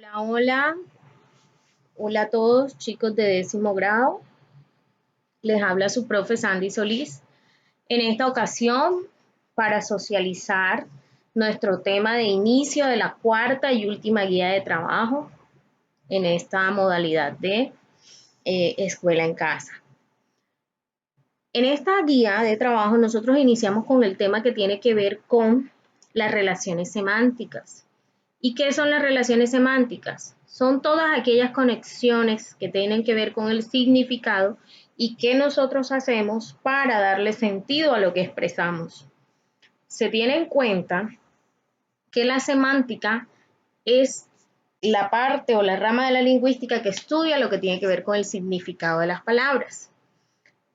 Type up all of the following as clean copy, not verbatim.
Hola, hola, hola a todos chicos de 10.º grado. Les habla su profe Sandy Solís. En esta ocasión, para socializar nuestro tema de inicio de la cuarta y última guía de trabajo en esta modalidad de escuela en casa. En esta guía de trabajo nosotros iniciamos con el tema que tiene que ver con las relaciones semánticas. ¿Y qué son las relaciones semánticas? Son todas aquellas conexiones que tienen que ver con el significado y que nosotros hacemos para darle sentido a lo que expresamos. Se tiene en cuenta que la semántica es la parte o la rama de la lingüística que estudia lo que tiene que ver con el significado de las palabras.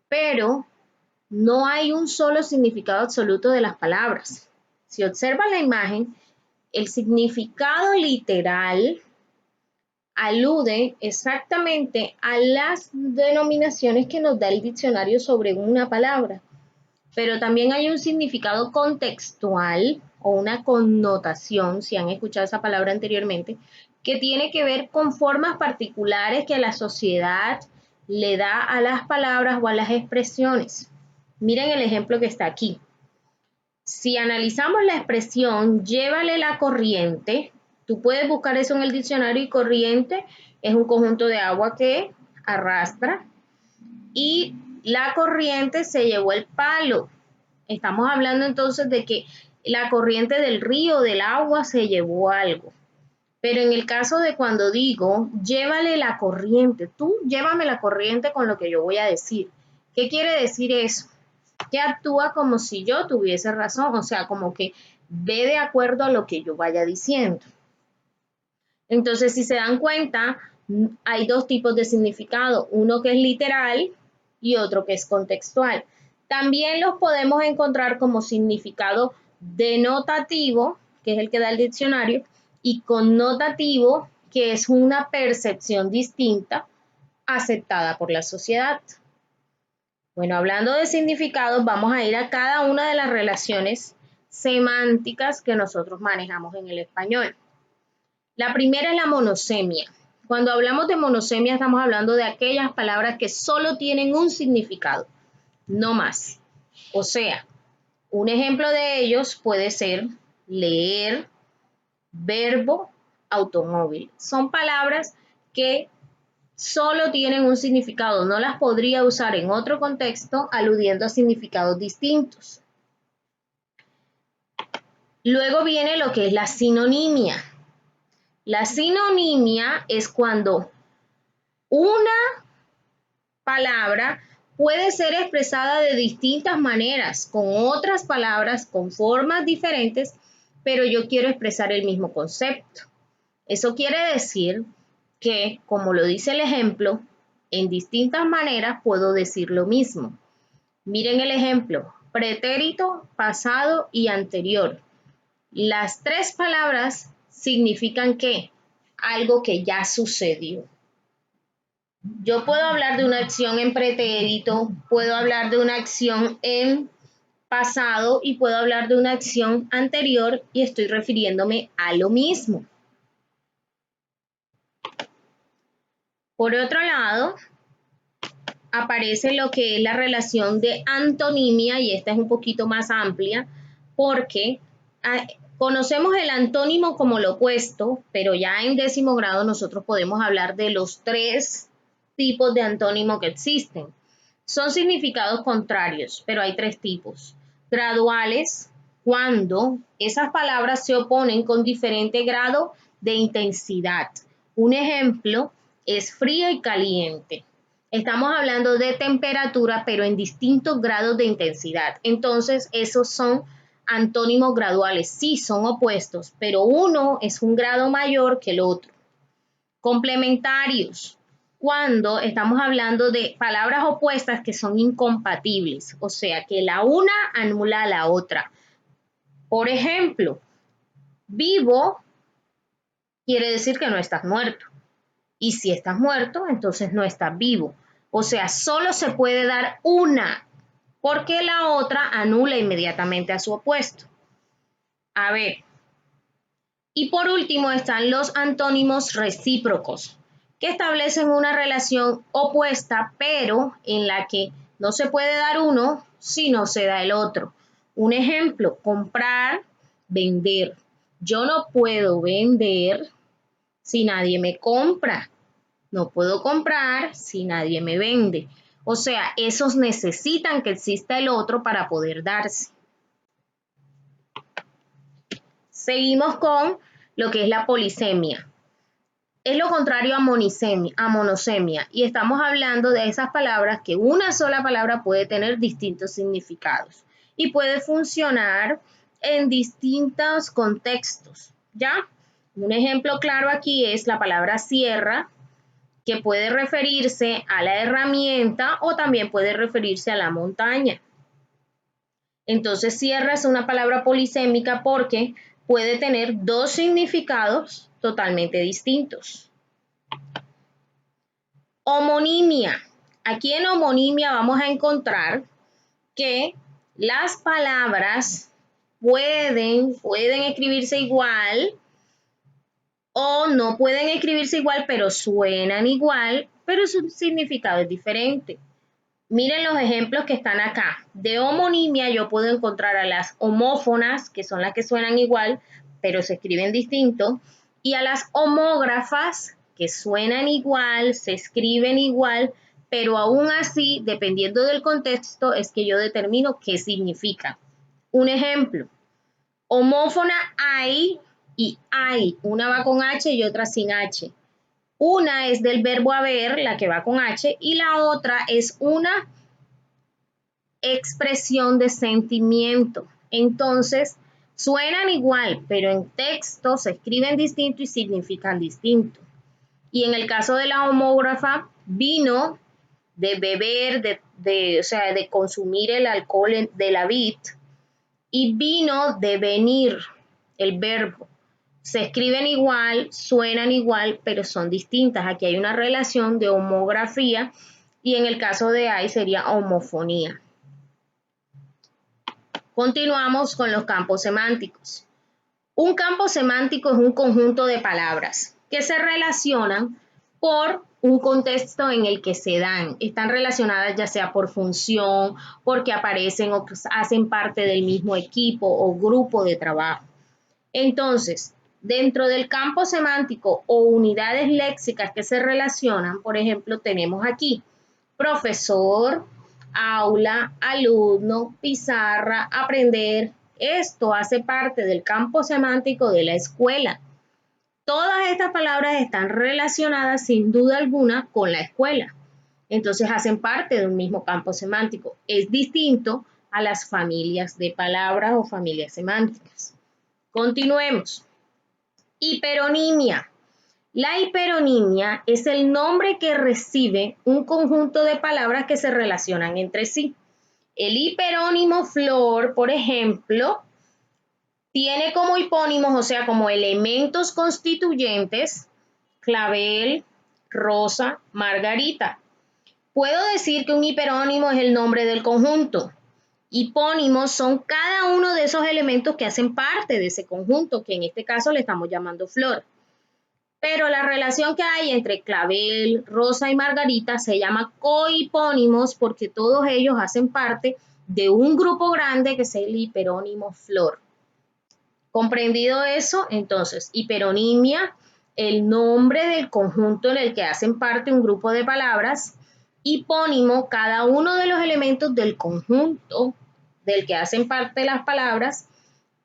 Pero no hay un solo significado absoluto de las palabras. Si observas la imagen, el significado literal alude exactamente a las denominaciones que nos da el diccionario sobre una palabra, pero también hay un significado contextual o una connotación, si han escuchado esa palabra anteriormente, que tiene que ver con formas particulares que la sociedad le da a las palabras o a las expresiones. Miren el ejemplo que está aquí. Si analizamos la expresión llévale la corriente, tú puedes buscar eso en el diccionario y corriente es un conjunto de agua que arrastra y la corriente se llevó el palo. Estamos hablando entonces de que la corriente del río, del agua, se llevó algo. Pero en el caso de cuando digo llévale la corriente, tú llévame la corriente con lo que yo voy a decir. ¿Qué quiere decir eso? Que actúa como si yo tuviese razón, o sea, como que ve de acuerdo a lo que yo vaya diciendo. Entonces, si se dan cuenta, hay dos tipos de significado, uno que es literal y otro que es contextual. También los podemos encontrar como significado denotativo, que es el que da el diccionario, y connotativo, que es una percepción distinta aceptada por la sociedad. Bueno, hablando de significados, vamos a ir a cada una de las relaciones semánticas que nosotros manejamos en el español. La primera es la monosemia. Cuando hablamos de monosemia estamos hablando de aquellas palabras que solo tienen un significado, no más. O sea, un ejemplo de ellos puede ser leer, verbo, automóvil. Son palabras que solo tienen un significado, no las podría usar en otro contexto aludiendo a significados distintos. Luego viene lo que es la sinonimia. La sinonimia es cuando una palabra puede ser expresada de distintas maneras, con otras palabras, con formas diferentes, pero yo quiero expresar el mismo concepto. Eso quiere decir que, como lo dice el ejemplo, en distintas maneras puedo decir lo mismo. Miren el ejemplo, pretérito, pasado y anterior. Las tres palabras significan que algo que ya sucedió. Yo puedo hablar de una acción en pretérito, puedo hablar de una acción en pasado y puedo hablar de una acción anterior y estoy refiriéndome a lo mismo. Por otro lado, aparece lo que es la relación de antonimia y esta es un poquito más amplia porque conocemos el antónimo como lo opuesto, pero ya en 10.º grado nosotros podemos hablar de los tres tipos de antónimo que existen. Son significados contrarios, pero hay tres tipos. Graduales, cuando esas palabras se oponen con diferente grado de intensidad. Un ejemplo es frío y caliente. Estamos hablando de temperatura, pero en distintos grados de intensidad. Entonces, esos son antónimos graduales. Sí, son opuestos, pero uno es un grado mayor que el otro. Complementarios, cuando estamos hablando de palabras opuestas que son incompatibles, o sea, que la una anula a la otra. Por ejemplo, vivo quiere decir que no estás muerto. Y si estás muerto, entonces no estás vivo. O sea, solo se puede dar una, porque la otra anula inmediatamente a su opuesto. A ver, Y por último están los antónimos recíprocos, que establecen una relación opuesta, pero en la que no se puede dar uno si no se da el otro. Un ejemplo, comprar, vender. Yo no puedo vender si nadie me compra. No puedo comprar si nadie me vende. O sea, esos necesitan que exista el otro para poder darse. Seguimos con lo que es la polisemia. Es lo contrario a monosemia, y estamos hablando de esas palabras que una sola palabra puede tener distintos significados y puede funcionar en distintos contextos, ¿ya? Un ejemplo claro aquí es la palabra sierra, que puede referirse a la herramienta o también puede referirse a la montaña. Entonces, sierra es una palabra polisémica porque puede tener dos significados totalmente distintos. Homonimia. Aquí en homonimia vamos a encontrar que las palabras pueden escribirse igual o no pueden escribirse igual, pero suenan igual, pero su significado es diferente. Miren los ejemplos que están acá. De homonimia yo puedo encontrar a las homófonas, que son las que suenan igual, pero se escriben distinto, y a las homógrafas, que suenan igual, se escriben igual, pero aún así, dependiendo del contexto, es que yo determino qué significa. Un ejemplo, homófona hay y hay. Una va con H y otra sin H. Una es del verbo haber, la que va con H, y la otra es una expresión de sentimiento. Entonces, suenan igual, pero en texto se escriben distinto y significan distinto. Y en el caso de la homógrafa, vino de beber, o sea, de consumir el alcohol de la vid, y vino de venir, el verbo. Se escriben igual, suenan igual, pero son distintas. Aquí hay una relación de homografía y en el caso de hay sería homofonía. Continuamos con los campos semánticos. Un campo semántico es un conjunto de palabras que se relacionan por un contexto en el que se dan. Están relacionadas ya sea por función, porque aparecen o hacen parte del mismo equipo o grupo de trabajo. Entonces, dentro del campo semántico o unidades léxicas que se relacionan, por ejemplo, tenemos aquí profesor, aula, alumno, pizarra, aprender. Esto hace parte del campo semántico de la escuela. Todas estas palabras están relacionadas sin duda alguna con la escuela. Entonces hacen parte de un mismo campo semántico. Es distinto a las familias de palabras o familias semánticas. Continuemos. Hiperonimia. La hiperonimia es el nombre que recibe un conjunto de palabras que se relacionan entre sí. El hiperónimo flor, por ejemplo, tiene como hipónimos, o sea, como elementos constituyentes, clavel, rosa, margarita. Puedo decir que un hiperónimo es el nombre del conjunto. Hipónimos son cada uno de esos elementos que hacen parte de ese conjunto, que en este caso le estamos llamando flor. Pero la relación que hay entre clavel, rosa y margarita se llama cohipónimos porque todos ellos hacen parte de un grupo grande que es el hiperónimo flor. Comprendido eso, entonces, hiperonimia, el nombre del conjunto en el que hacen parte un grupo de palabras, hipónimo, cada uno de los elementos del conjunto del que hacen parte las palabras,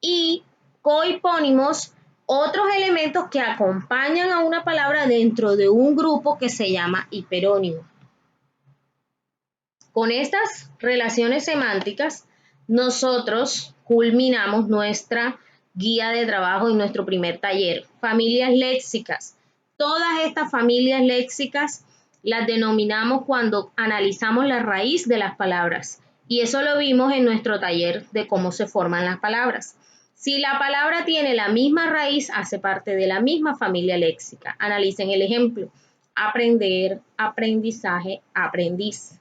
y cohipónimos, otros elementos que acompañan a una palabra dentro de un grupo que se llama hiperónimo. Con estas relaciones semánticas, nosotros culminamos nuestra guía de trabajo en nuestro primer taller, familias léxicas. Todas estas familias léxicas las denominamos cuando analizamos la raíz de las palabras y eso lo vimos en nuestro taller de cómo se forman las palabras. Si la palabra tiene la misma raíz, hace parte de la misma familia léxica. Analicen el ejemplo. Aprender, aprendizaje, aprendiz.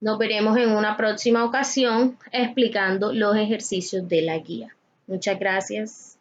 Nos veremos en una próxima ocasión explicando los ejercicios de la guía. Muchas gracias.